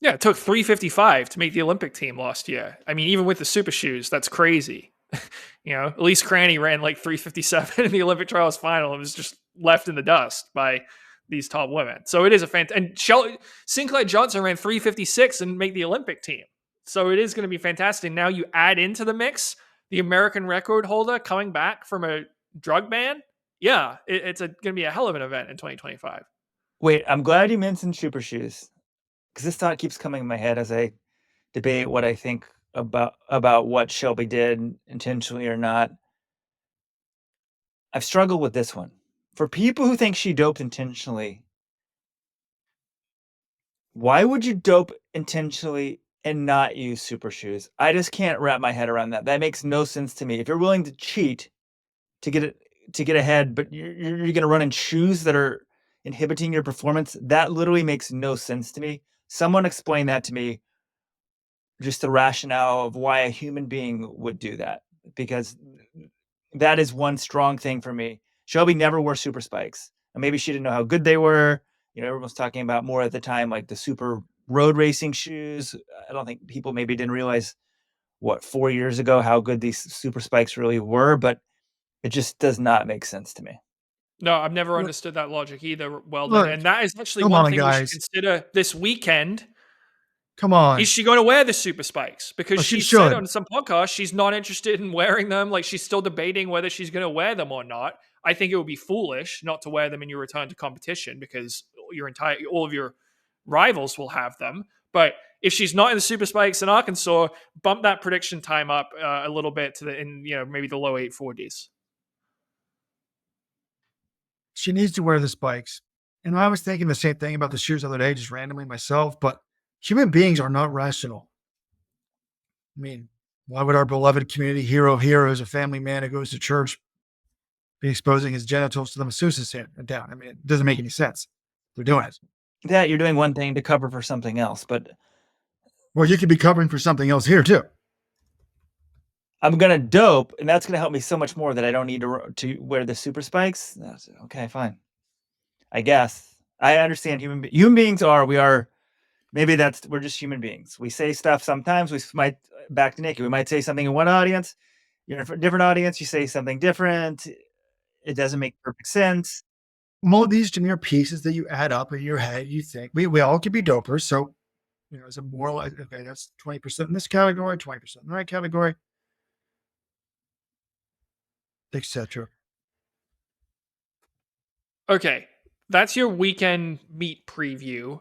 Yeah, it took 3:55 to make the Olympic team last year. I mean, even with the super shoes, that's crazy. Elise Cranny ran like 3:57 in the Olympic trials final. It was just left in the dust by these top women. So it is a and Sinclair Johnson ran 3:56 and make the Olympic team. So it is going to be fantastic. Now you add into the mix the American record holder coming back from a drug ban. Yeah, it's going to be a hell of an event in 2025. Wait, I'm glad you mentioned super shoes because this thought keeps coming in my head as I debate what I think about what Shelby did intentionally or not. I've struggled with this one. For people who think she doped intentionally, why would you dope intentionally and not use super shoes? I just can't wrap my head around that. That makes no sense to me. If you're willing to cheat to get it to get ahead, but you're going to run in shoes that are inhibiting your performance, that literally makes no sense to me. Someone explain that to me, just the rationale of why a human being would do that, because that is one strong thing for me. Shelby never wore super spikes, and maybe she didn't know how good they were. Everyone's talking about more at the time, like the super road racing shoes. I don't think people maybe didn't realize 4 years ago how good these super spikes really were, but it just does not make sense to me. No, I've never Look, understood that logic either, Weldon. look, And that is actually come one on, thing we should guys. consider this weekend. Come Is on. she going to wear the super spikes? Because Oh, she she said should. on some podcast she's not interested in wearing them. Like she's still debating whether she's going to wear them or not. I think it would be foolish not to wear them in your return to competition because all of your rivals will have them. But if she's not in the super spikes in Arkansas, bump that prediction time up a little bit to maybe the low 840s. She needs to wear the spikes. And I was thinking the same thing about the shoes the other day, just randomly myself, but human beings are not rational. I mean, why would our beloved community hero of heroes, a family man who goes to church, be exposing his genitals to the masseuses down? I mean, it doesn't make any sense. They're doing it. Yeah, you're doing one thing to cover for something else, but Well, you could be covering for something else here too. I'm gonna dope, and that's gonna help me so much more that I don't need to wear the super spikes. Okay, fine. I guess I understand human beings are maybe we're just human beings. We say stuff sometimes. We might back to Nikki. We might say something in one audience. You're in a different audience. You say something different. It doesn't make perfect sense. All of these generic pieces that you add up in your head, you think we all could be dopers. So, is it more like, okay, that's 20% in this category, 20% in the right category, etc. Okay, that's your weekend meet preview.